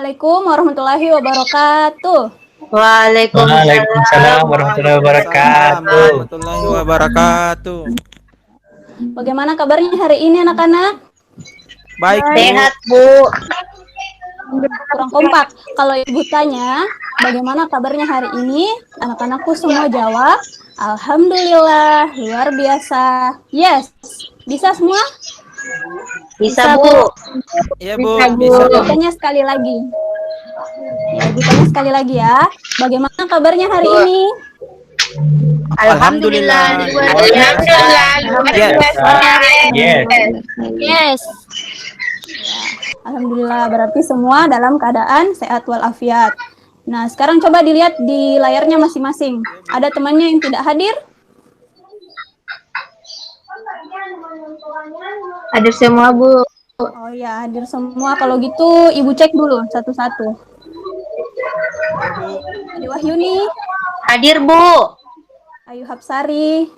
Assalamualaikum warahmatullahi wabarakatuh. Waalaikumsalam Warahmatullahi wabarakatuh. wabarakatuh. Bagaimana kabarnya hari ini anak-anak? Baik, Bu. Sehat, Bu. Kurang kompak. Kalau ibu tanya, bagaimana kabarnya hari ini? Anak-anakku semua jawab, Alhamdulillah, luar biasa. Yes, bisa semua? Bisa, Bu. Iya, Bu. Bisa, Bisa. Ibu tanya sekali lagi. Ya, ibu tanya sekali lagi ya. Bagaimana kabarnya hari ini? Alhamdulillah, luar biasa. Yes. Yes. Yes. Alhamdulillah, berarti semua dalam keadaan sehat walafiat. Nah, sekarang coba dilihat di layarnya masing-masing. Ada temannya yang tidak hadir? Hadir semua, Bu. Oh ya, hadir semua. Kalau gitu, ibu cek dulu satu-satu. Iya, Bu. Ade Wahyuni, Hadir, Bu. Ayu Hapsari,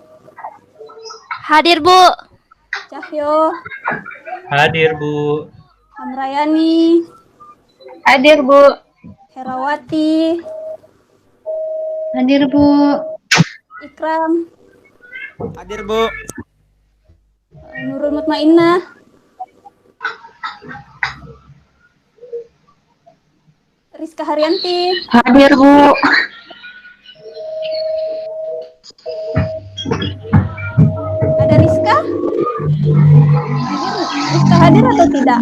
Hadir, Bu. Cahyo, Hadir, Bu. Amrayani, Hadir, Bu. Herawati, Hadir, Bu. Ikram, Hadir, Bu. Nurul Mutmainnah, Rizka Haryanti, Hadir, Bu. ada Rizka? Rizka hadir atau tidak?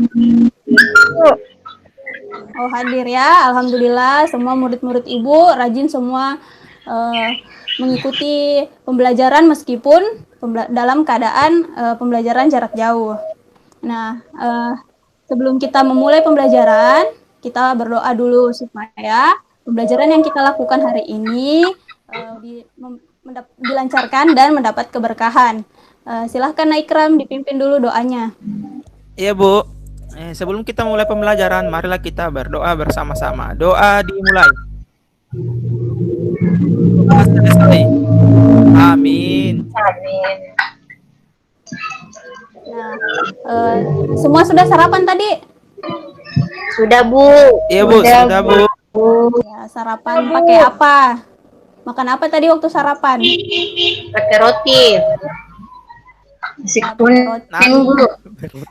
Oh, hadir ya. Alhamdulillah semua murid-murid ibu rajin semua mengikuti pembelajaran meskipun dalam keadaan pembelajaran jarak jauh. Nah, sebelum kita memulai pembelajaran, kita berdoa dulu supaya pembelajaran yang kita lakukan hari ini dilancarkan dan mendapat keberkahan. Silahkan Ikram dipimpin dulu doanya. Iya, Bu. Sebelum kita mulai pembelajaran, marilah kita berdoa bersama-sama. Doa dimulai. Doa selesai. Amin. Amin. Nah, semua sudah sarapan tadi? Sudah, Bu. Iya, Bu. Sudah, Bu. Ya, sarapan pakai apa? Makan apa tadi waktu sarapan? Pakai roti. Nasi kuning, Bu.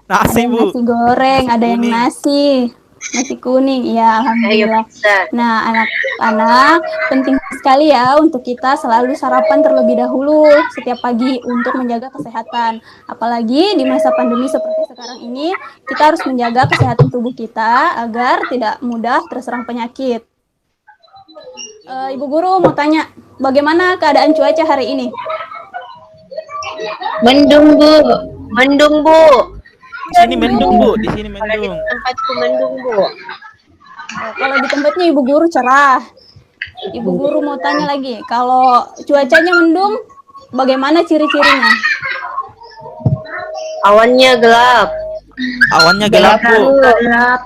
Nasi, Ada Bu. nasi goreng, ada yang kuning. nasi kuning. Ya, alhamdulillah. Ayo, bisa. Nah, anak-anak, penting sekali ya untuk kita selalu sarapan terlebih dahulu setiap pagi untuk menjaga kesehatan. Apalagi di masa pandemi seperti sekarang ini, kita harus menjaga kesehatan tubuh kita agar tidak mudah terserang penyakit. Ibu guru mau tanya, bagaimana keadaan cuaca hari ini? Mendung, Bu. Mendung, Bu. Di sini mendung, Bu. Di sini Kalau di mendung. tempatku mendung, Bu. Kalau di tempatnya ibu guru cerah. Ibu guru mau tanya lagi, kalau cuacanya mendung, bagaimana ciri-cirinya? Awannya gelap. Awannya gelap, Bu. Gelap.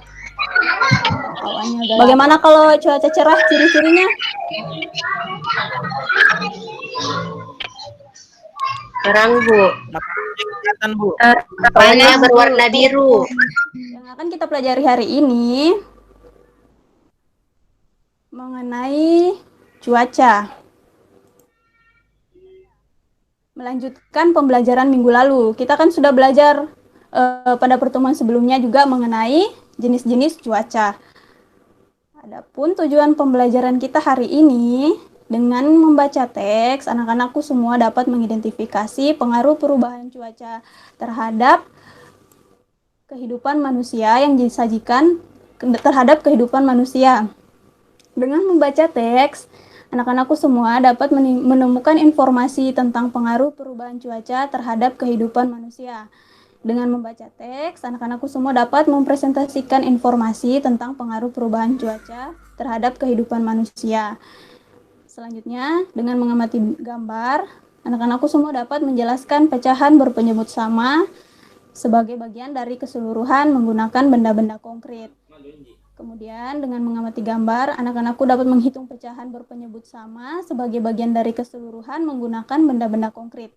Awannya gelap. Bagaimana kalau cuaca cerah, ciri-cirinya? Terang, Bu. Matahari kelihatan, Bu. Awannya berwarna biru. Yang akan kita pelajari hari ini mengenai cuaca. Melanjutkan pembelajaran minggu lalu. Kita kan sudah belajar pada pertemuan sebelumnya juga mengenai jenis-jenis cuaca. Adapun tujuan pembelajaran kita hari ini, dengan membaca teks, anak-anakku semua dapat mengidentifikasi pengaruh perubahan cuaca terhadap kehidupan manusia yang disajikan terhadap kehidupan manusia. Dengan membaca teks, anak-anakku semua dapat menemukan informasi tentang pengaruh perubahan cuaca terhadap kehidupan manusia. Dengan membaca teks, anak-anakku semua dapat mempresentasikan informasi tentang pengaruh perubahan cuaca terhadap kehidupan manusia. Selanjutnya, dengan mengamati gambar, anak-anakku semua dapat menjelaskan pecahan berpenyebut sama sebagai bagian dari keseluruhan menggunakan benda-benda konkret. Kemudian, dengan mengamati gambar, anak-anakku dapat menghitung pecahan berpenyebut sama sebagai bagian dari keseluruhan menggunakan benda-benda konkret.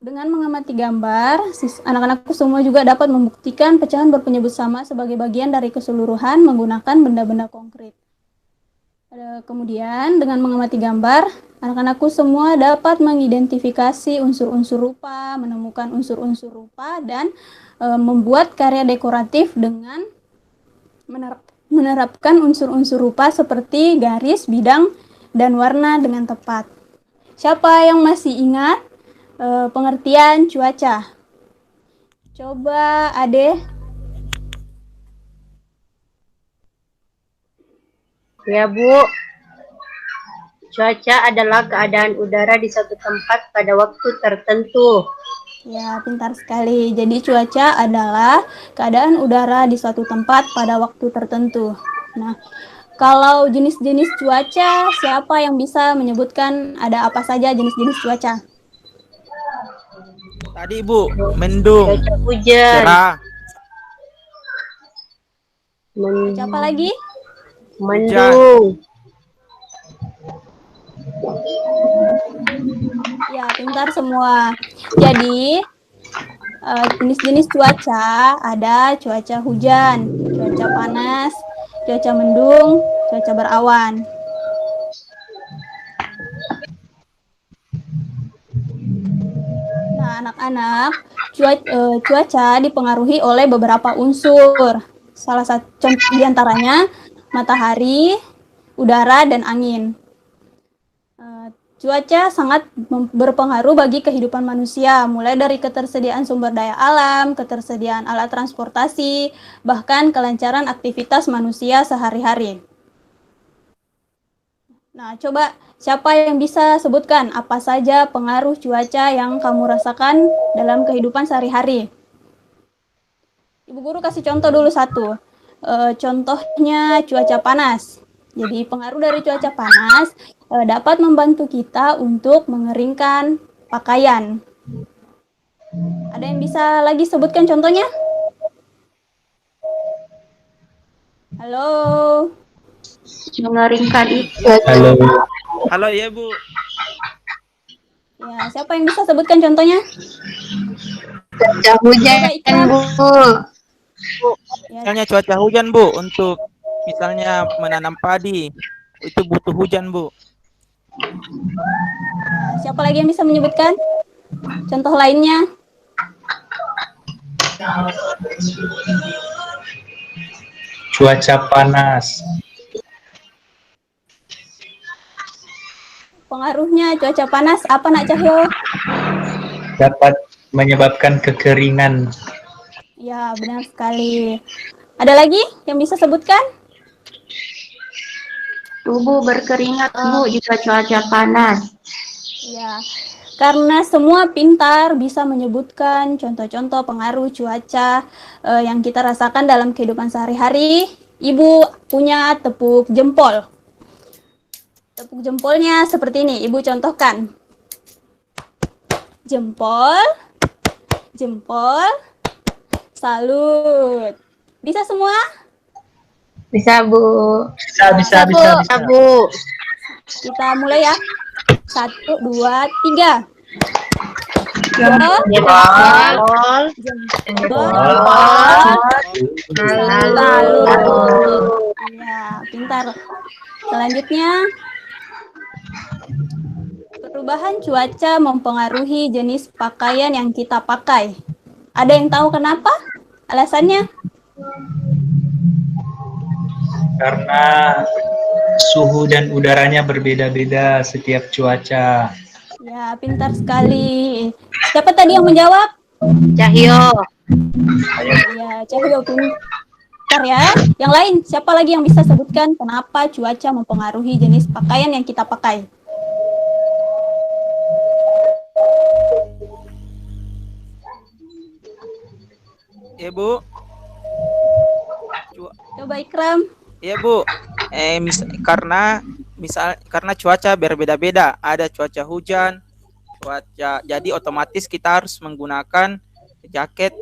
Dengan mengamati gambar, anak-anakku semua juga dapat membuktikan pecahan berpenyebut sama sebagai bagian dari keseluruhan menggunakan benda-benda konkret. Kemudian, dengan mengamati gambar, anak-anakku semua dapat mengidentifikasi unsur-unsur rupa, menemukan unsur-unsur rupa, dan membuat karya dekoratif dengan menerapkan unsur-unsur rupa seperti garis, bidang, dan warna dengan tepat. Siapa yang masih ingat pengertian cuaca? Coba Ade. Ya, Bu. Cuaca adalah keadaan udara di suatu tempat pada waktu tertentu. Ya, pintar sekali. Jadi cuaca adalah keadaan udara di suatu tempat pada waktu tertentu. Nah, kalau jenis-jenis cuaca, siapa yang bisa menyebutkan ada apa saja jenis-jenis cuaca? Tadi Bu, mendung, Cuaca hujan. cerah, Cuaca apa lagi? Mendung. Ya, pintar semua. Jadi, jenis-jenis cuaca ada cuaca hujan, cuaca panas, cuaca mendung, cuaca berawan. Nah, anak-anak, cuaca dipengaruhi oleh beberapa unsur. Salah satu diantaranya matahari, udara, dan angin. Cuaca sangat berpengaruh bagi kehidupan manusia, mulai dari ketersediaan sumber daya alam, ketersediaan alat transportasi, bahkan kelancaran aktivitas manusia sehari-hari. Nah, coba siapa yang bisa sebutkan apa saja pengaruh cuaca yang kamu rasakan dalam kehidupan sehari-hari? Ibu guru kasih contoh dulu satu. Contohnya cuaca panas. Jadi pengaruh dari cuaca panas dapat membantu kita untuk mengeringkan pakaian. Ada yang bisa lagi sebutkan contohnya? Halo? Mengeringkan itu. Halo. halo ya Bu. Ya, siapa yang bisa sebutkan contohnya? Cuaca hujan, Coba Ikram. Bu. Ya, Misalnya cuaca hujan Bu, untuk misalnya menanam padi, itu butuh hujan Bu. siapa lagi yang bisa menyebutkan contoh lainnya? Cuaca panas. Pengaruhnya cuaca panas apa Nak Cahyo? Dapat menyebabkan kekeringan. Ya, benar sekali. Ada lagi yang bisa sebutkan? Tubuh berkeringat, Bu, jika cuaca panas. Ya, karena semua pintar bisa menyebutkan contoh-contoh pengaruh cuaca yang kita rasakan dalam kehidupan sehari-hari. Ibu punya tepuk jempol. Tepuk jempolnya seperti ini, Ibu contohkan. Jempol, jempol, salut. Bisa semua? Bisa, Bu. Bisa. Bu. Kita mulai ya. 1, 2, 3. Jempol, Jempol. jempol, Salut. iya, pintar. Selanjutnya, perubahan cuaca mempengaruhi jenis pakaian yang kita pakai. Ada yang tahu kenapa? Alasannya? Karena suhu dan udaranya berbeda-beda setiap cuaca. Ya, pintar sekali. Siapa tadi yang menjawab? Cahyo. Ya, Cahyo pintar ya. Yang lain, siapa lagi yang bisa sebutkan kenapa cuaca mempengaruhi jenis pakaian yang kita pakai? Ya Bu. Coba Ikram. Ya Bu. Karena cuaca berbeda-beda, ada cuaca hujan, jadi otomatis kita harus menggunakan jaket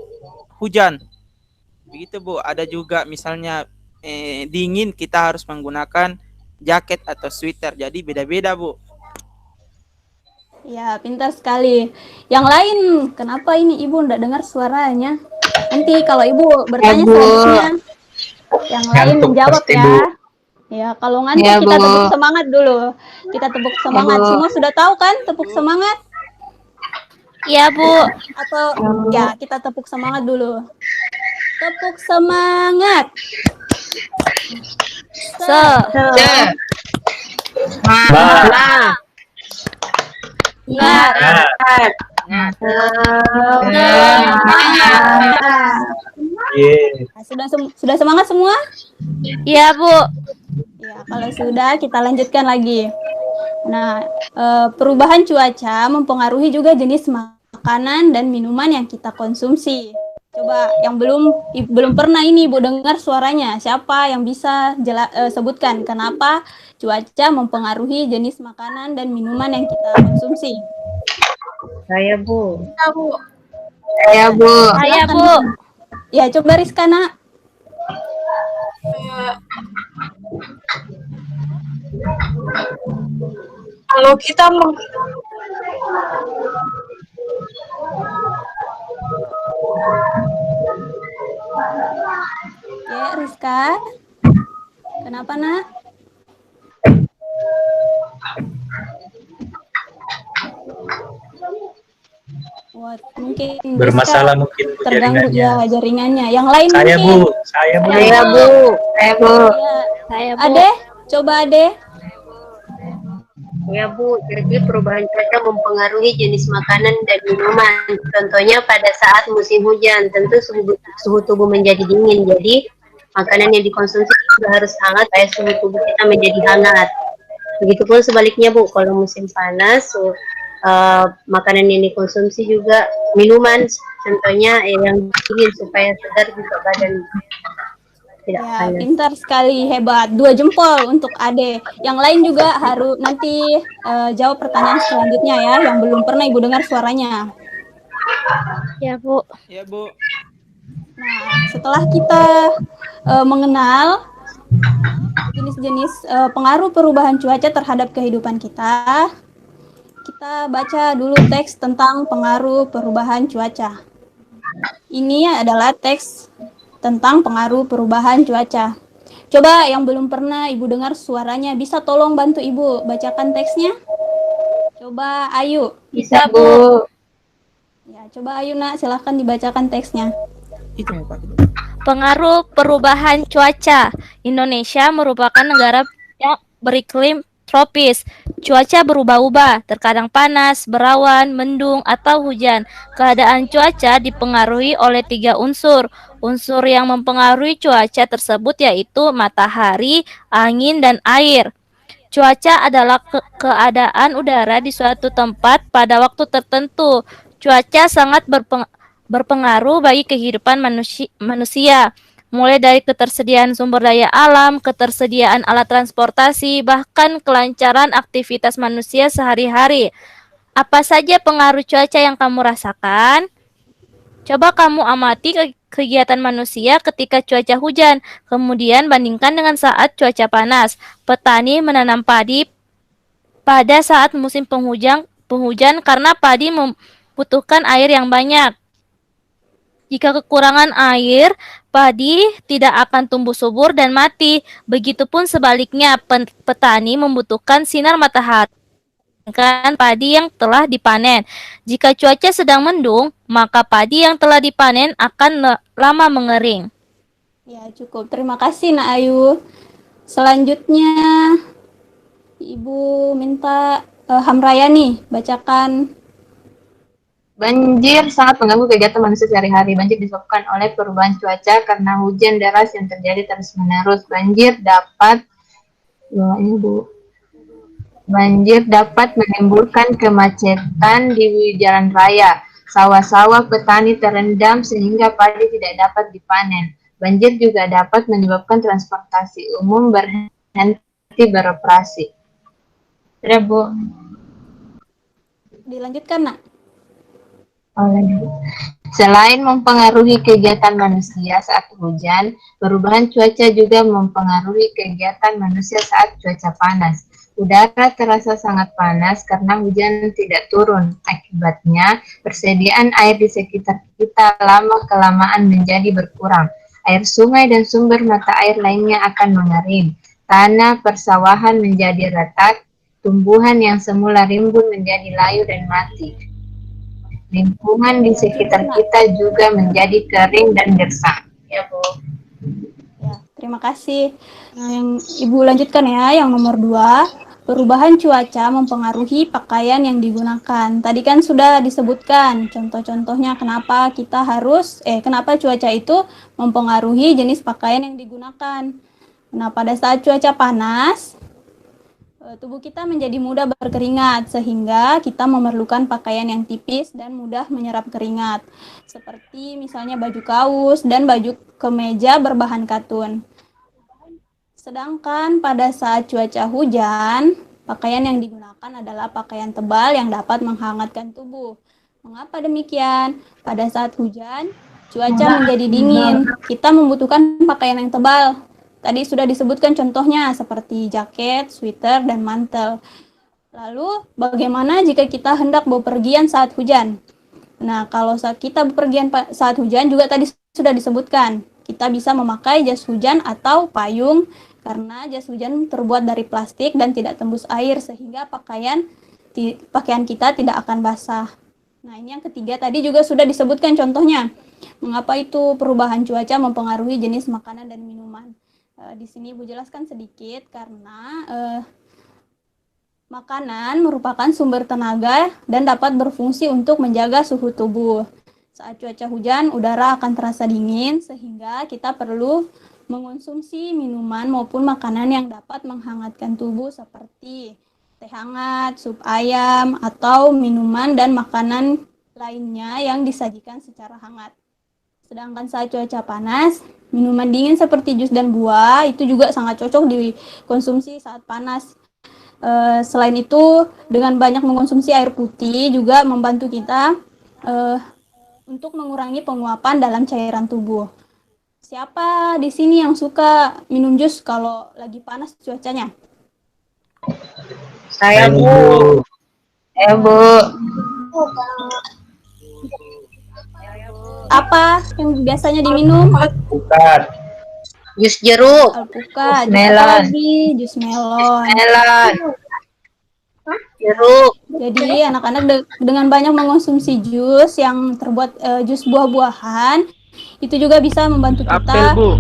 hujan. Begitu Bu. Ada juga misalnya dingin, kita harus menggunakan jaket atau sweater. Jadi beda-beda Bu. Ya, pintar sekali. Yang lain, kenapa ini Ibu enggak dengar suaranya? Nanti kalau Ibu bertanya Bu. selanjutnya, yang lain Ngantuk menjawab pasti, ya. Bu. Ya, kalau ngantuk Ya, kita Bu. tepuk semangat dulu. Kita tepuk semangat. Bu. Semua sudah tahu kan tepuk semangat? Iya, Bu. Atau ya, kita tepuk semangat dulu. Tepuk semangat. Se. Ma. Ngat. Nah, Nah, yeah. sudah semangat semua? Iya, Bu. Ya, kalau sudah kita lanjutkan lagi. Nah, perubahan cuaca mempengaruhi juga jenis makanan dan minuman yang kita konsumsi. Coba yang belum pernah ini Ibu dengar suaranya, siapa yang bisa sebutkan kenapa cuaca mempengaruhi jenis makanan dan minuman yang kita konsumsi? Saya, Bu. Ya, Bu. Saya, Silakan. Bu. Ya, coba Rizka, Nak. Kalau kita Ya, Rizka. Kenapa, Nak? Wah, mungkin Bermasalah Rizka mungkin Bu, terganggu jaringannya. ya jaringannya. Yang lain Saya, mungkin. Bu. Saya, Bu. Saya, Bu. Saya, Bu. Ya. Saya, Bu. Ade, coba Ade. Ya, Bu. Jadi perubahan cuaca mempengaruhi jenis makanan dan minuman. Contohnya pada saat musim hujan, tentu suhu tubuh menjadi dingin. Jadi makanan yang dikonsumsi juga harus hangat supaya suhu tubuh kita menjadi hangat. Begitupun sebaliknya, Bu. Kalau musim panas, makanan yang dikonsumsi juga minuman, contohnya yang dingin supaya segar juga badan tidak Ya, panas. pintar sekali, hebat. 2 jempol untuk Ade. Yang lain juga harus nanti jawab pertanyaan selanjutnya ya, yang belum pernah Ibu dengar suaranya. Iya, Bu. Ya, Bu. Nah, setelah kita mengenal jenis-jenis pengaruh perubahan cuaca terhadap kehidupan kita baca dulu teks tentang pengaruh perubahan cuaca. Ini adalah teks tentang pengaruh perubahan cuaca. Coba yang belum pernah Ibu dengar suaranya, bisa tolong bantu Ibu bacakan teksnya? Coba Ayu. Bisa, Bu. Ya, coba Ayu, Nak, silahkan dibacakan teksnya. Itu mau Pak. Pengaruh perubahan cuaca. Indonesia merupakan negara yang beriklim tropis. Cuaca berubah-ubah, terkadang panas, berawan, mendung, atau hujan. Keadaan cuaca dipengaruhi oleh 3 unsur. Unsur yang mempengaruhi cuaca tersebut yaitu matahari, angin, dan air. Cuaca adalah keadaan udara di suatu tempat pada waktu tertentu. Cuaca sangat berpengaruh bagi kehidupan manusia, mulai dari ketersediaan sumber daya alam, ketersediaan alat transportasi, bahkan kelancaran aktivitas manusia sehari-hari. Apa saja pengaruh cuaca yang kamu rasakan? Coba kamu amati kegiatan manusia ketika cuaca hujan, kemudian bandingkan dengan saat cuaca panas. Petani menanam padi pada saat musim penghujan karena padi membutuhkan air yang banyak. Jika kekurangan air, padi tidak akan tumbuh subur dan mati. Begitupun sebaliknya, petani membutuhkan sinar matahari kan padi yang telah dipanen. Jika cuaca sedang mendung, maka padi yang telah dipanen akan lama mengering. Ya, cukup. Terima kasih, Nak Ayu. Selanjutnya, Ibu minta Hamrayani bacakan. Banjir sangat mengganggu kegiatan manusia sehari-hari. Banjir disebabkan oleh perubahan cuaca karena hujan deras yang terjadi terus-menerus. Banjir dapat menimbulkan kemacetan di jalan raya. Sawah-sawah petani terendam sehingga padi tidak dapat dipanen. Banjir juga dapat menyebabkan transportasi umum berhenti beroperasi. Sudah, Bu. Dilanjutkan, Nak. Selain mempengaruhi kegiatan manusia saat hujan, perubahan cuaca juga mempengaruhi kegiatan manusia saat cuaca panas. Udara terasa sangat panas karena hujan tidak turun. Akibatnya, persediaan air di sekitar kita lama-kelamaan menjadi berkurang. Air sungai dan sumber mata air lainnya akan mengering. Tanah persawahan menjadi retak, tumbuhan yang semula rimbun menjadi layu dan mati. Lingkungan di sekitar kita juga menjadi kering dan gersang. Ya, Bu. Ya, terima kasih. Nah, yang Ibu lanjutkan ya, yang nomor 2. Perubahan cuaca mempengaruhi pakaian yang digunakan. Tadi kan sudah disebutkan contoh-contohnya kenapa kenapa cuaca itu mempengaruhi jenis pakaian yang digunakan. Nah, pada saat cuaca panas, tubuh kita menjadi mudah berkeringat sehingga kita memerlukan pakaian yang tipis dan mudah menyerap keringat. Seperti misalnya baju kaos dan baju kemeja berbahan katun. Sedangkan pada saat cuaca hujan, pakaian yang digunakan adalah pakaian tebal yang dapat menghangatkan tubuh. Mengapa demikian? Pada saat hujan, cuaca menjadi dingin. Kita membutuhkan pakaian yang tebal. Tadi sudah disebutkan contohnya seperti jaket, sweater, dan mantel. Lalu, bagaimana jika kita hendak bepergian saat hujan? Nah, kalau kita bepergian saat hujan juga tadi sudah disebutkan. Kita bisa memakai jas hujan atau payung karena jas hujan terbuat dari plastik dan tidak tembus air sehingga pakaian kita tidak akan basah. Nah, ini yang ketiga tadi juga sudah disebutkan contohnya. Mengapa itu perubahan cuaca mempengaruhi jenis makanan dan minuman? Di sini Ibu jelaskan sedikit karena makanan merupakan sumber tenaga dan dapat berfungsi untuk menjaga suhu tubuh. Saat cuaca hujan, udara akan terasa dingin sehingga kita perlu mengonsumsi minuman maupun makanan yang dapat menghangatkan tubuh seperti teh hangat, sup ayam, atau minuman dan makanan lainnya yang disajikan secara hangat. Sedangkan saat cuaca panas, minuman dingin seperti jus dan buah itu juga sangat cocok dikonsumsi saat panas. Selain itu, dengan banyak mengkonsumsi air putih juga membantu kita untuk mengurangi penguapan dalam cairan tubuh. Siapa di sini yang suka minum jus kalau lagi panas cuacanya? Saya, Bu. Ya, Bu. Apa yang biasanya diminum? Bukan. Jus jeruk. Alpukat, jus apa melon. lagi? Jus melon. Melon. Jeruk. Jadi anak-anak dengan banyak mengonsumsi jus yang terbuat jus buah-buahan itu juga bisa membantu Apel, kita. Bu.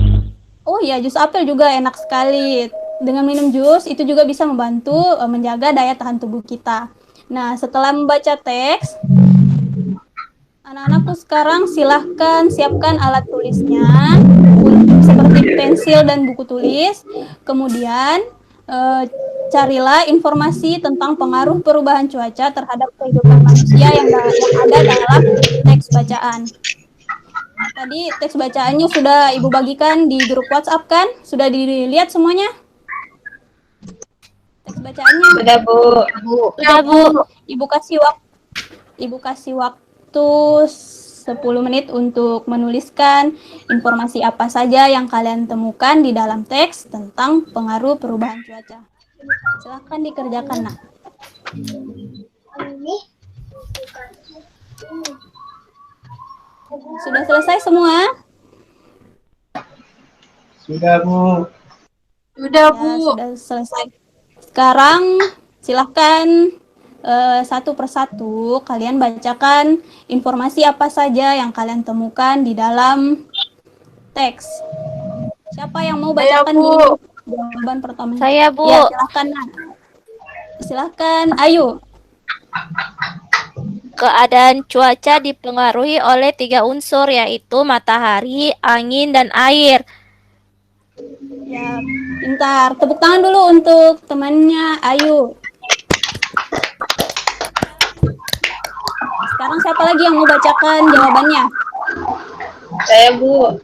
Oh iya, jus apel juga enak sekali. Dengan minum jus itu juga bisa membantu menjaga daya tahan tubuh kita. Nah, setelah membaca teks, anak-anakku sekarang silahkan siapkan alat tulisnya seperti pensil dan buku tulis. Kemudian carilah informasi tentang pengaruh perubahan cuaca terhadap kehidupan manusia yang ada dalam teks bacaan. Tadi teks bacaannya sudah Ibu bagikan di grup WhatsApp kan? Sudah dilihat semuanya? Teks bacaannya. Sudah, Bu. Sudah, Bu. Ibu kasih waktu 10 menit untuk menuliskan informasi apa saja yang kalian temukan di dalam teks tentang pengaruh perubahan cuaca. Silahkan dikerjakan, Nak. Sudah selesai semua? Sudah, Bu. Sudah, Ya, sudah selesai. Sekarang silahkan satu persatu kalian bacakan informasi apa saja yang kalian temukan di dalam teks. Siapa yang mau bacakan dulu jawaban pertama? Saya, Bu. Ya, silahkan, Nak. Silahkan, ayo. Keadaan cuaca dipengaruhi oleh 3 unsur, yaitu matahari, angin, dan air. Ya, pintar. Tepuk tangan dulu untuk temannya Ayu. Sekarang siapa lagi yang mau bacakan jawabannya? Saya, Bu.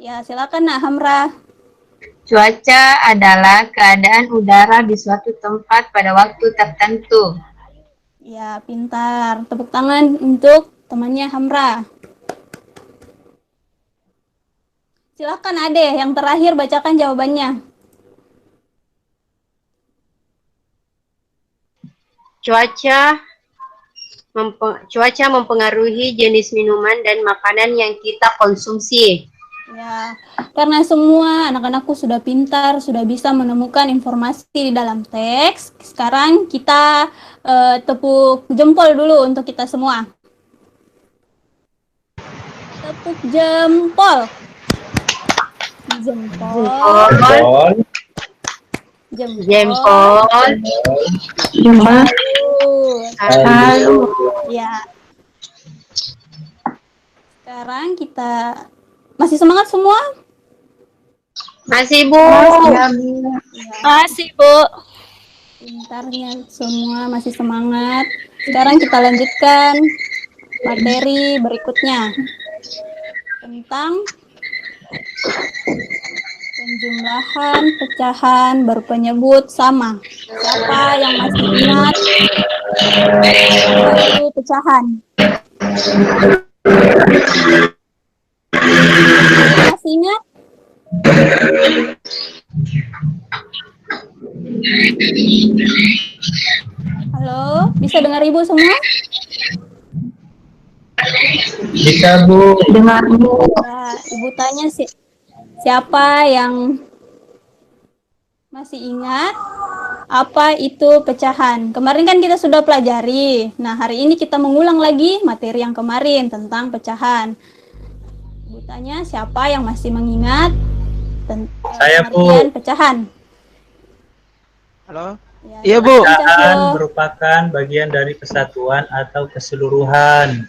Ya, silakan, Nak Hamra. Cuaca adalah keadaan udara di suatu tempat pada waktu tertentu. Ya, pintar. Tepuk tangan untuk temannya Hamra. Silakan Ade, yang terakhir bacakan jawabannya. cuaca mempengaruhi jenis minuman dan makanan yang kita konsumsi. Ya, karena semua anak-anakku sudah pintar, sudah bisa menemukan informasi di dalam teks. Sekarang kita tepuk jempol dulu untuk kita semua. Tepuk jempol. Jempol. Jempol. Halo. Ya. Sekarang kita masih semangat semua? Masih, Bu. Masih, Bu. Pintarnya semua masih semangat. Sekarang kita lanjutkan materi berikutnya tentang penjumlahan pecahan berpenyebut sama. Siapa yang masih ingat apa itu pecahan? Masih ingat? Halo, bisa dengar Ibu semua? Bisa, Bu. Dengar Bu. Nah, Ibu tanya sih, siapa yang masih ingat apa itu pecahan? Kemarin kan kita sudah pelajari. Nah, hari ini kita mengulang lagi materi yang kemarin tentang pecahan. Ibu tanya siapa yang masih mengingat tentang Saya, Bu. pengertian pecahan? Halo? Ya, Iya, Bu. silakan, Pecahan Cahyo. merupakan bagian dari kesatuan atau keseluruhan.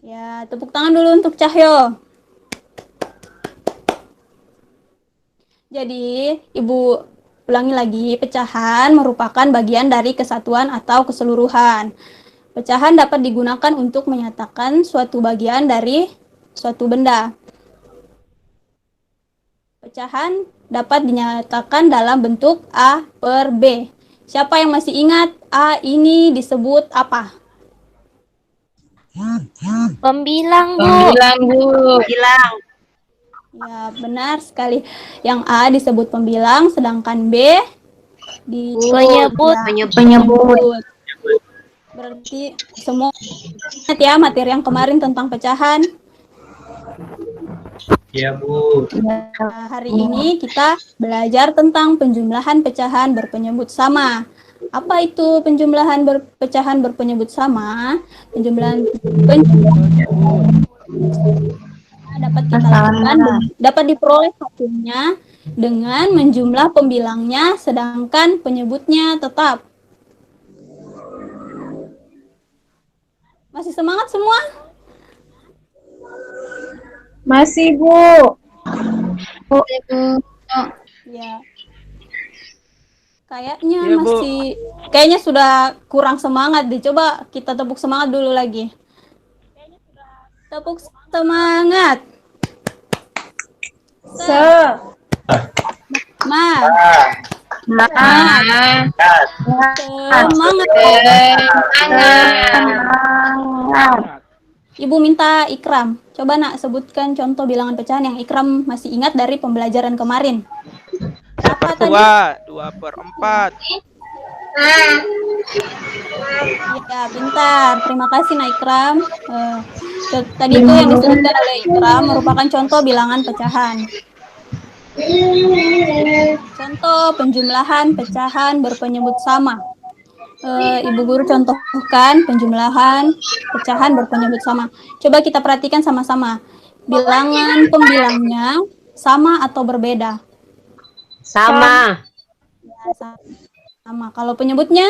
Ya, tepuk tangan dulu untuk Cahyo. Jadi, Ibu ulangi lagi, pecahan merupakan bagian dari kesatuan atau keseluruhan. Pecahan dapat digunakan untuk menyatakan suatu bagian dari suatu benda. Pecahan dapat dinyatakan dalam bentuk A per B. Siapa yang masih ingat A ini disebut apa? Pembilang, Bu. Pembilang Bu. Bilang. Ya, benar sekali. Yang A disebut pembilang, sedangkan B Penyebut. penyebut. Berarti semua ingat ya materi yang kemarin tentang pecahan. Iya, Bu. Nah, hari ini kita belajar tentang penjumlahan pecahan berpenyebut sama. Apa itu penjumlahan pecahan berpenyebut sama? Penjumlahan dapat kita lakukan, dapat diperoleh hasilnya dengan menjumlah pembilangnya sedangkan penyebutnya tetap. Masih semangat semua? Masih Bu. Ya. Kayaknya Iya, Bu. kayaknya sudah kurang semangat deh. Coba kita tepuk semangat dulu lagi. Tepuk semangat. Semangat. Ibu minta Ikram. Coba nak sebutkan contoh bilangan pecahan yang Ikram masih ingat dari pembelajaran kemarin. Apa tadi? 2/4. Iya, pintar. Terima kasih nak Ikram. Tadi itu yang disebutkan oleh Ikram merupakan contoh bilangan pecahan. Contoh penjumlahan pecahan berpenyebut sama. Ibu guru contohkan penjumlahan pecahan berpenyebut sama. Coba kita perhatikan sama-sama. Bilangan pembilangnya sama atau berbeda? Sama. Ya, sama. Kalau penyebutnya?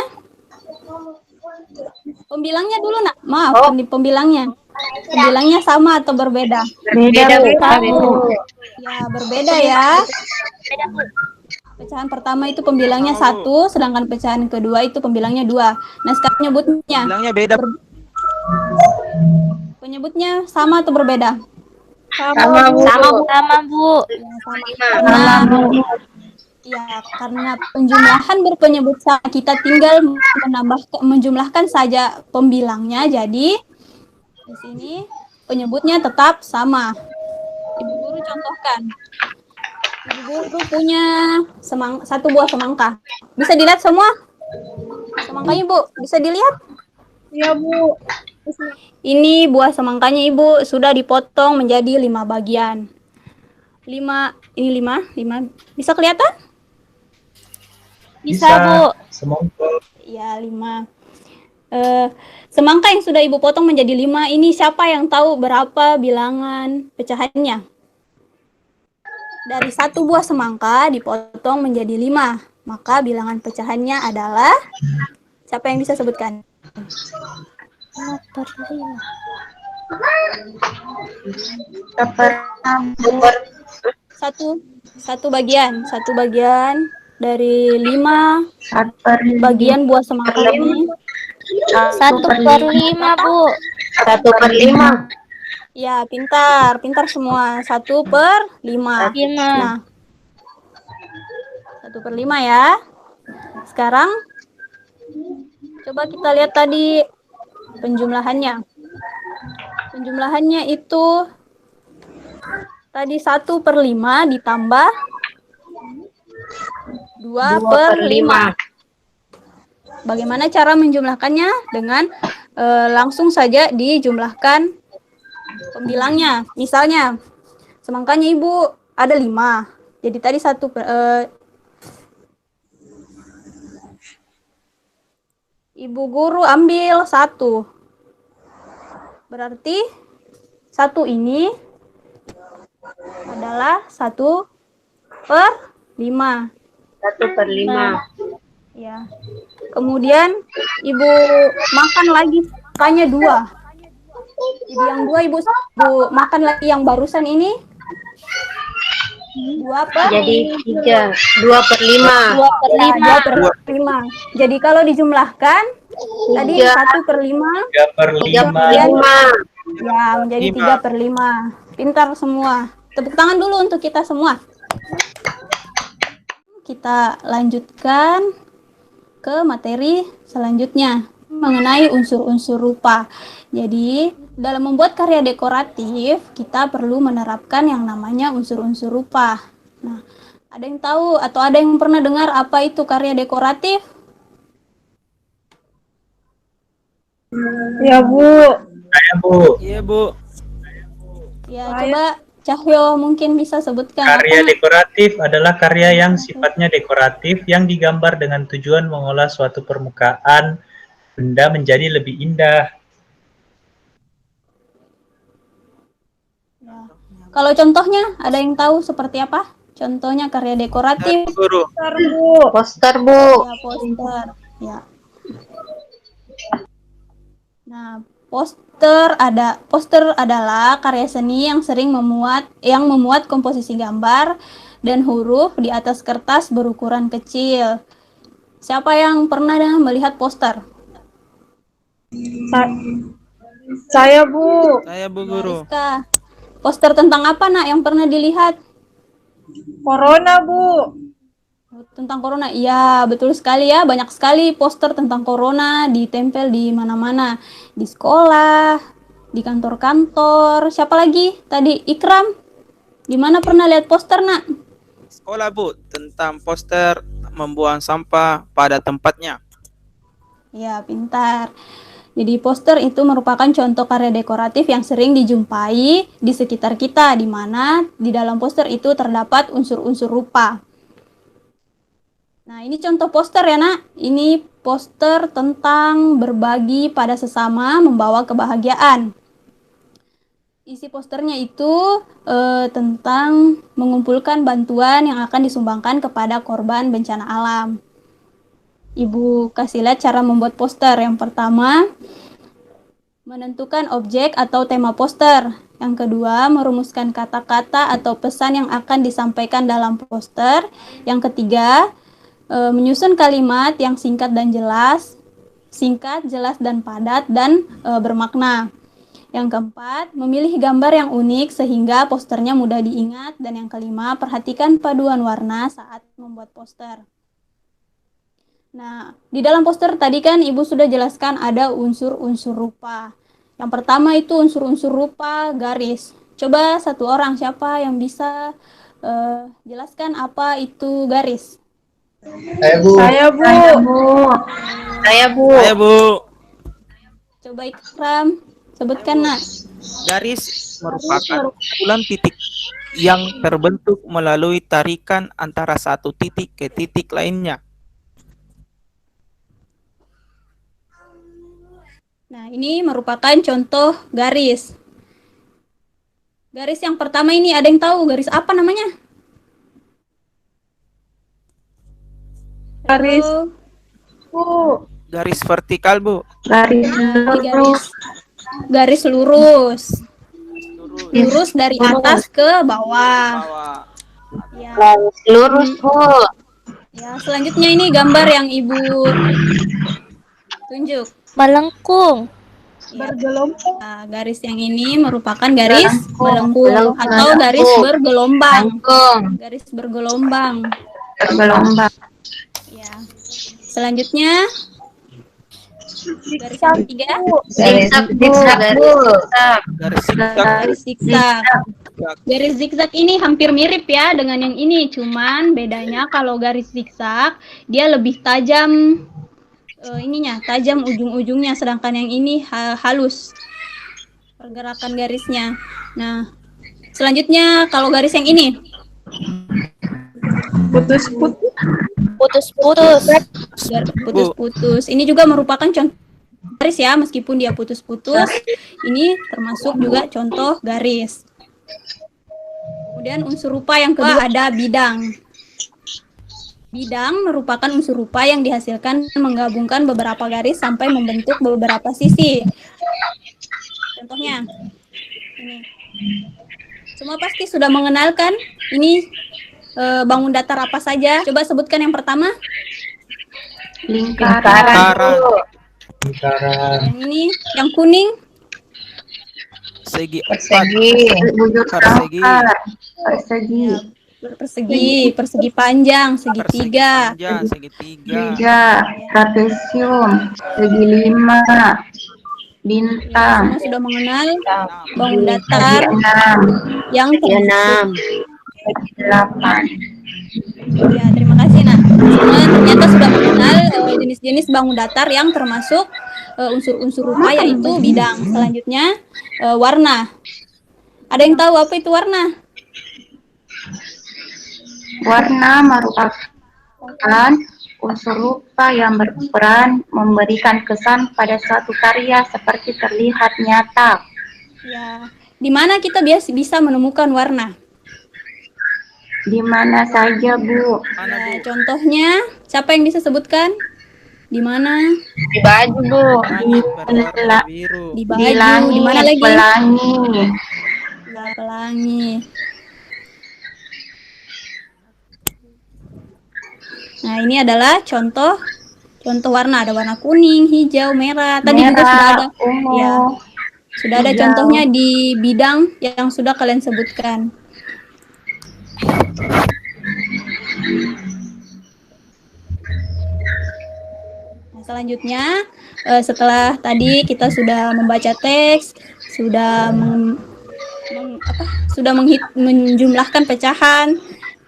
Pembilangnya dulu nak. Maaf, pembilangnya. Pembilangnya sama atau berbeda? Beda, Bu. Ya, berbeda ya. Pecahan pertama itu pembilangnya 1, sedangkan pecahan kedua itu pembilangnya 2. Nah, sekarang penyebutnya. Bilangnya beda. Penyebutnya sama atau berbeda? Sama, Bu. Sama, Bu. Karena penjumlahan berpenyebut sama, kita tinggal menjumlahkan saja pembilangnya. Jadi di sini penyebutnya tetap sama. Ibu guru contohkan. Ibu Ibu punya satu buah semangka. Bisa dilihat semua? Semangkanya Ibu, bisa dilihat? Iya, Bu. Ini buah semangkanya Ibu sudah dipotong menjadi 5 bagian. 5, ini 5. Bisa kelihatan? Bisa, Bu. Semongko. Ya, 5. Semangka yang sudah Ibu potong menjadi 5, ini siapa yang tahu berapa bilangan pecahannya? Dari satu buah semangka dipotong menjadi 5, maka bilangan pecahannya adalah, siapa yang bisa sebutkan? 5/5. Satu bagian dari 5 bagian buah semangka ini. 1/5, Bu. 1/5. Ya, pintar semua. 1/5. 5. Nah, 1/5 ya. Sekarang coba kita lihat tadi penjumlahannya. Penjumlahannya itu tadi 1/5 ditambah 2/5. Bagaimana cara menjumlahkannya? Dengan langsung saja dijumlahkan pembilangnya. Misalnya, semangkanya Ibu ada 5. Jadi tadi Ibu guru ambil 1. Berarti 1 ini adalah 1/5. 1/5. Ya. Kemudian Ibu makan lagi semangkanya 2. Jadi yang 2 Ibu makan lagi yang barusan ini 2/5. Jadi 2/5. 2/5. Jadi kalau dijumlahkan tadi 1/5 3/5. ya menjadi 3/5. Pintar semua. Tepuk tangan dulu untuk kita semua. Kita lanjutkan ke materi selanjutnya mengenai unsur-unsur rupa. Jadi, dalam membuat karya dekoratif, kita perlu menerapkan yang namanya unsur-unsur rupa. Nah, ada yang tahu atau ada yang pernah dengar apa itu karya dekoratif? Ya, Bu. Saya, Bu. Iya, Bu. Ya, coba Cahyo mungkin bisa sebutkan. Karya apa? dekoratif adalah karya yang sifatnya dekoratif yang digambar dengan tujuan mengolah suatu permukaan benda menjadi lebih indah. Ya. Kalau contohnya, ada yang tahu seperti apa? Contohnya karya dekoratif. Guru. Poster, Bu. Ya, poster. Ya. Nah, poster adalah karya seni yang sering memuat komposisi gambar dan huruf di atas kertas berukuran kecil. Siapa yang pernah melihat poster? Saya, Bu. Saya, Bu Ya, Guru. Rizka. Poster tentang apa, Nak, yang pernah dilihat? Corona, Bu. Tentang corona. Iya, betul sekali ya. Banyak sekali poster tentang corona ditempel di mana-mana. Di sekolah, di kantor-kantor. Siapa lagi? Tadi Ikram. Di mana pernah lihat poster, Nak? Sekolah, Bu, tentang poster membuang sampah pada tempatnya. Ya, pintar. Jadi poster itu merupakan contoh karya dekoratif yang sering dijumpai di sekitar kita, di mana di dalam poster itu terdapat unsur-unsur rupa. Nah, ini contoh poster ya, Nak. Ini poster tentang berbagi pada sesama membawa kebahagiaan. Isi posternya itu tentang mengumpulkan bantuan yang akan disumbangkan kepada korban bencana alam. Ibu kasih lihat cara membuat poster. Yang pertama, menentukan objek atau tema poster. Yang kedua, merumuskan kata-kata atau pesan yang akan disampaikan dalam poster. Yang ketiga, menyusun kalimat yang singkat, jelas dan padat dan bermakna. Yang keempat, memilih gambar yang unik sehingga posternya mudah diingat. Dan yang kelima, perhatikan paduan warna saat membuat poster. Nah, di dalam poster tadi kan Ibu sudah jelaskan ada unsur-unsur rupa. Yang pertama itu unsur-unsur rupa garis. Coba satu orang siapa yang bisa Jelaskan apa itu garis. Saya, Bu. Saya, Bu. Saya, Bu. Coba Ikram, sebutkan nak. Garis merupakan kumpulan titik yang terbentuk melalui tarikan antara satu titik ke titik lainnya. Nah, ini merupakan contoh garis. Garis yang pertama ini ada yang tahu garis apa namanya? Garis. Halo? Bu. Garis vertikal, Bu. Garis Ini garis lurus. Lurus dari atas ke bawah. Bawah. Ya. Lurus, Bu. Ya, selanjutnya ini gambar yang Ibu tunjuk. Melengkung. Bergelombang. Nah, garis yang ini merupakan garis melengkung Melengkung. atau garis bergelombang. Melengkung. Garis bergelombang. Bergelombang. Ya. Selanjutnya garis yang ketiga, Zigzag, Bu. Garis zigzag. garis zigzag. Garis zigzag ini hampir mirip ya dengan yang ini, cuman bedanya kalau garis zigzag dia lebih tajam tajam ujung-ujungnya, sedangkan yang ini halus pergerakan garisnya. Nah, selanjutnya kalau garis yang ini Putus-putus. Putus-putus. putus-putus. Ini juga merupakan contoh garis ya, meskipun dia putus-putus, ini termasuk juga contoh garis. Kemudian unsur rupa yang kedua ada bidang. Bidang merupakan unsur rupa yang dihasilkan menggabungkan beberapa garis sampai membentuk beberapa sisi. Contohnya, ini. Semua pasti sudah mengenalkan ini bangun datar apa saja. Coba sebutkan yang pertama. Lingkaran. Lingkaran. Yang ini, yang kuning. Segi Persegi. Bujur Persegi. sangkar. Persegi. Ya, persegi panjang, segitiga. Panjang, segitiga. Tiga. Trapesium. Segi lima. Bintang. Semua sudah mengenal bangun Segi datar enam. yang termasuk. Enam. Segi delapan. Ya, terima kasih nak. Semua ternyata sudah mengenal jenis-jenis bangun datar yang termasuk unsur-unsur rupa yaitu bidang. Selanjutnya warna. Ada yang tahu apa itu warna? Warna merupakan unsur rupa yang berperan memberikan kesan pada suatu karya seperti terlihat nyata. Ya, di mana kita bisa menemukan warna? Di mana saja, Bu? Ya, contohnya, siapa yang bisa sebutkan? Di mana? Di baju, Bu. Langit berwarna biru. Di Di baju. Di langit, mana lagi? pelangi. Ya, pelangi. Nah, ini adalah contoh warna. Ada warna kuning, hijau, merah. Tadi juga sudah ada. Ungu. Ya, sudah ada hijau. contohnya di bidang yang sudah kalian sebutkan. Nah, selanjutnya, setelah tadi kita sudah membaca teks, sudah menjumlahkan pecahan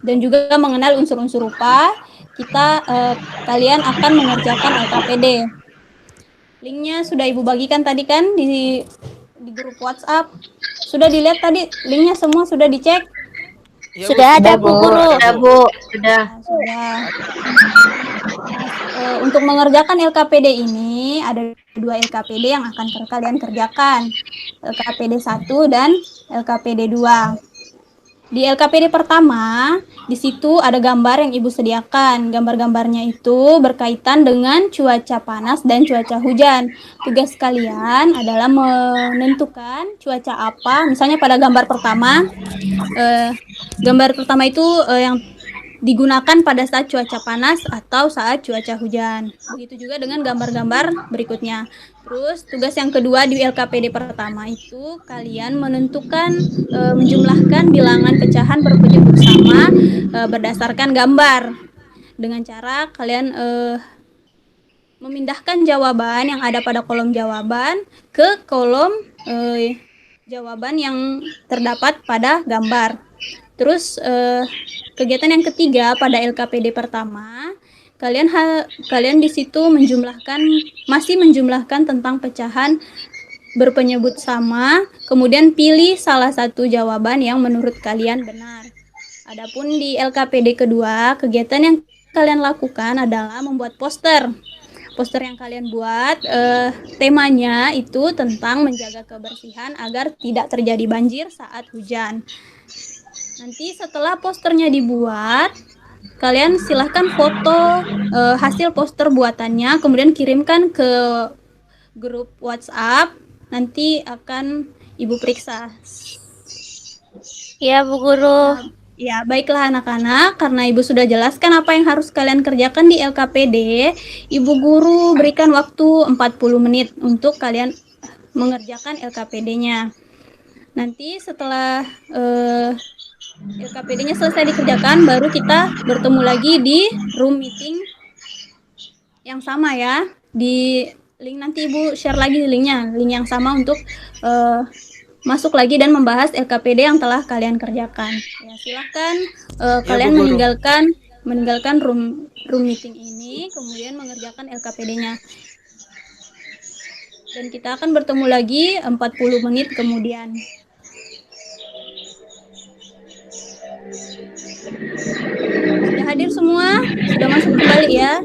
dan juga mengenal unsur-unsur rupa, kalian akan mengerjakan LKPD. Linknya sudah Ibu bagikan tadi kan di grup WhatsApp. Sudah dilihat tadi linknya, semua sudah dicek? Ya, Sudah ada, Bu Guru. Sudah, Bu. Sudah. Nah, sudah. Untuk mengerjakan LKPD ini ada 2 LKPD yang akan kalian kerjakan. LKPD 1 dan LKPD 2. Di LKPD pertama, di situ ada gambar yang Ibu sediakan. Gambar-gambarnya itu berkaitan dengan cuaca panas dan cuaca hujan. Tugas kalian adalah menentukan cuaca apa. Misalnya pada gambar pertama itu yang digunakan pada saat cuaca panas atau saat cuaca hujan. Begitu juga dengan gambar-gambar berikutnya. Terus tugas yang kedua di LKPD pertama itu kalian menentukan menjumlahkan bilangan pecahan berpenyebut sama berdasarkan gambar. Dengan cara kalian memindahkan jawaban yang ada pada kolom jawaban ke kolom jawaban yang terdapat pada gambar. Terus kegiatan yang ketiga pada LKPD pertama, kalian di situ masih menjumlahkan tentang pecahan berpenyebut sama, kemudian pilih salah satu jawaban yang menurut kalian benar. Adapun di LKPD kedua, kegiatan yang kalian lakukan adalah membuat poster. Poster yang kalian buat temanya itu tentang menjaga kebersihan agar tidak terjadi banjir saat hujan. Nanti setelah posternya dibuat, kalian silahkan foto hasil poster buatannya, kemudian kirimkan ke grup WhatsApp. Nanti akan Ibu periksa. Iya, Bu Guru. Ya, baiklah anak-anak, karena Ibu sudah jelaskan apa yang harus kalian kerjakan di LKPD, Ibu Guru berikan waktu 40 menit untuk kalian mengerjakan LKPD-nya. Nanti setelah LKPD-nya selesai dikerjakan, baru kita bertemu lagi di room meeting yang sama ya. Di link nanti Ibu share lagi linknya, link yang sama untuk masuk lagi dan membahas LKPD yang telah kalian kerjakan. Ya, silahkan kalian Bu Guru. meninggalkan room meeting ini, kemudian mengerjakan LKPD-nya. Dan kita akan bertemu lagi 40 menit kemudian. Sudah hadir semua? Sudah masuk kembali ya?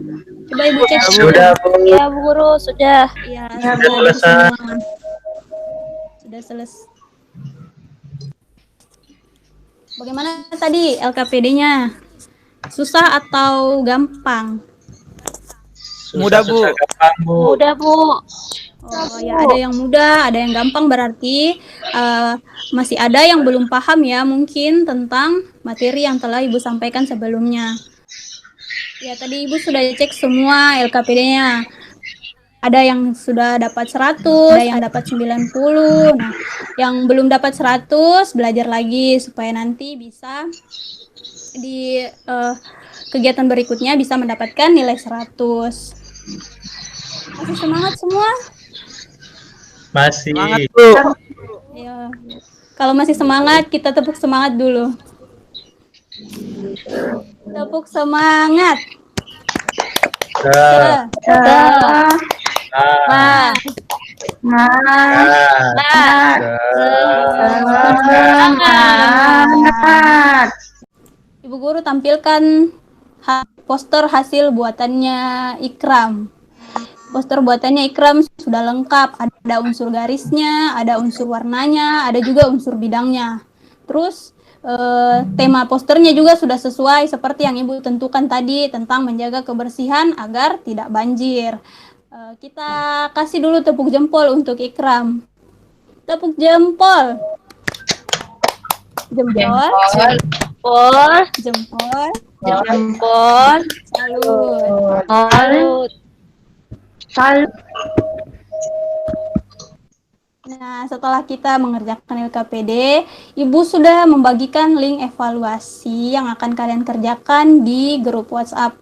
Coba Ibu cek. Sudah, Bu. Iya, Bu Guru, sudah. Ya, Sudah sudah hadir selesai. semua. Sudah selesai. Bagaimana tadi LKPD-nya? Susah atau gampang? Mudah, Bu. Susah, gampang, Bu. Udah, Bu. Oh ya, ada yang mudah, ada yang gampang, berarti masih ada yang belum paham ya mungkin tentang materi yang telah Ibu sampaikan sebelumnya. Ya, tadi Ibu sudah cek semua LKPD-nya. Ada yang sudah dapat 100, ada yang dapat 90. Nah, yang belum dapat 100 belajar lagi supaya nanti bisa di kegiatan berikutnya bisa mendapatkan nilai 100. Masih semangat semua? Masih. Semangat, Bu. Ya. Kalau masih semangat, kita tepuk semangat dulu. Tepuk semangat. Nah, Nah, Semangat. Ibu Guru tampilkan poster hasil buatannya Ikram. Poster buatannya Ikram sudah lengkap, ada unsur garisnya, ada unsur warnanya, ada juga unsur bidangnya. Terus tema posternya juga sudah sesuai seperti yang Ibu tentukan tadi tentang menjaga kebersihan agar tidak banjir. Kita kasih dulu tepuk jempol untuk Ikram. Tepuk jempol. Jempol. Jempol, Jempol. jempol, Salut. salut. Nah, setelah kita mengerjakan LKPD, Ibu sudah membagikan link evaluasi yang akan kalian kerjakan di grup WhatsApp.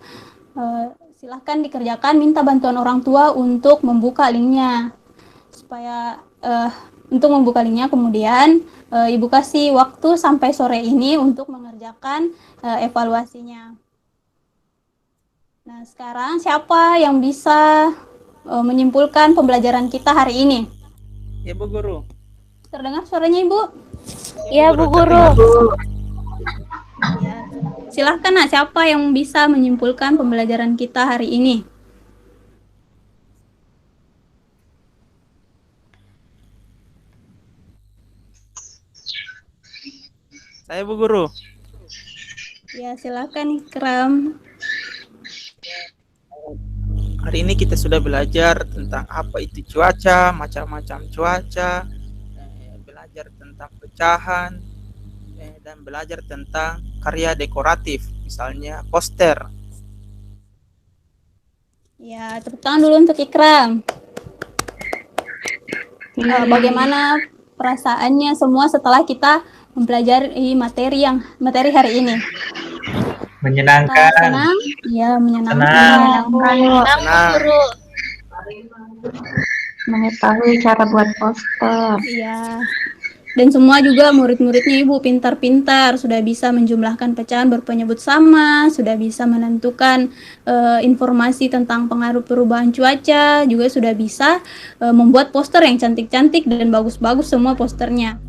Silahkan dikerjakan, minta bantuan orang tua untuk membuka linknya. Supaya untuk membuka linknya kemudian Ibu kasih waktu sampai sore ini untuk mengerjakan evaluasinya. Nah, sekarang siapa yang bisa menyimpulkan pembelajaran kita hari ini? Ya, Bu Guru. Terdengar suaranya Ibu? Iya, Bu Guru. Ya. Silahkan Nak, siapa yang bisa menyimpulkan pembelajaran kita hari ini? Saya, Bu Guru. Ya, silahkan Ikram. Hari ini kita sudah belajar tentang apa itu cuaca, macam-macam cuaca, belajar tentang pecahan, dan belajar tentang karya dekoratif, misalnya poster. Ya, tepuk tangan dulu untuk Ikram. Bagaimana perasaannya semua setelah kita mempelajari materi hari ini? menyenangkan. Senang? Ya, menyenangkan. Senang. Senang, Bu Guru. Mengetahui cara buat poster. Iya. Dan semua juga murid-muridnya Ibu pintar-pintar, sudah bisa menjumlahkan pecahan berpenyebut sama, sudah bisa menentukan informasi tentang pengaruh perubahan cuaca, juga sudah bisa membuat poster yang cantik-cantik dan bagus-bagus semua posternya.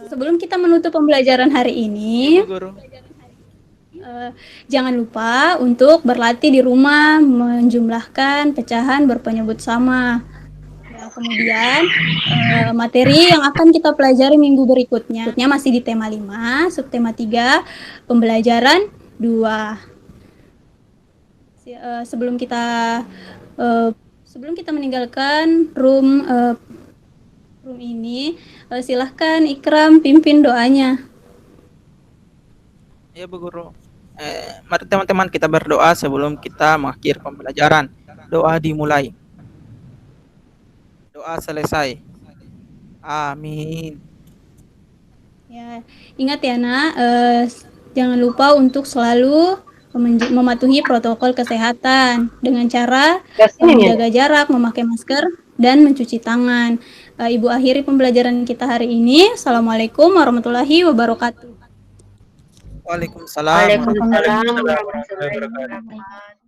Sebelum kita menutup pembelajaran hari ini, Bu Guru. jangan lupa untuk berlatih di rumah menjumlahkan pecahan berpenyebut sama. Ya, kemudian materi yang akan kita pelajari minggu berikutnya masih di tema 5, subtema 3, pembelajaran 2. Sebelum kita meninggalkan room ini, silahkan Ikram pimpin doanya. Ya Bu Guru. Mari teman-teman kita berdoa sebelum kita mengakhiri pembelajaran. Doa dimulai. Doa selesai. Amin. Ya, ingat ya Nak, jangan lupa untuk selalu mematuhi protokol kesehatan dengan cara menjaga jarak, memakai masker, dan mencuci tangan. Ibu akhiri pembelajaran kita hari ini. Assalamualaikum warahmatullahi wabarakatuh. Waalaikumsalam. Waalaikumsalam warahmatullahi wabarakatuh.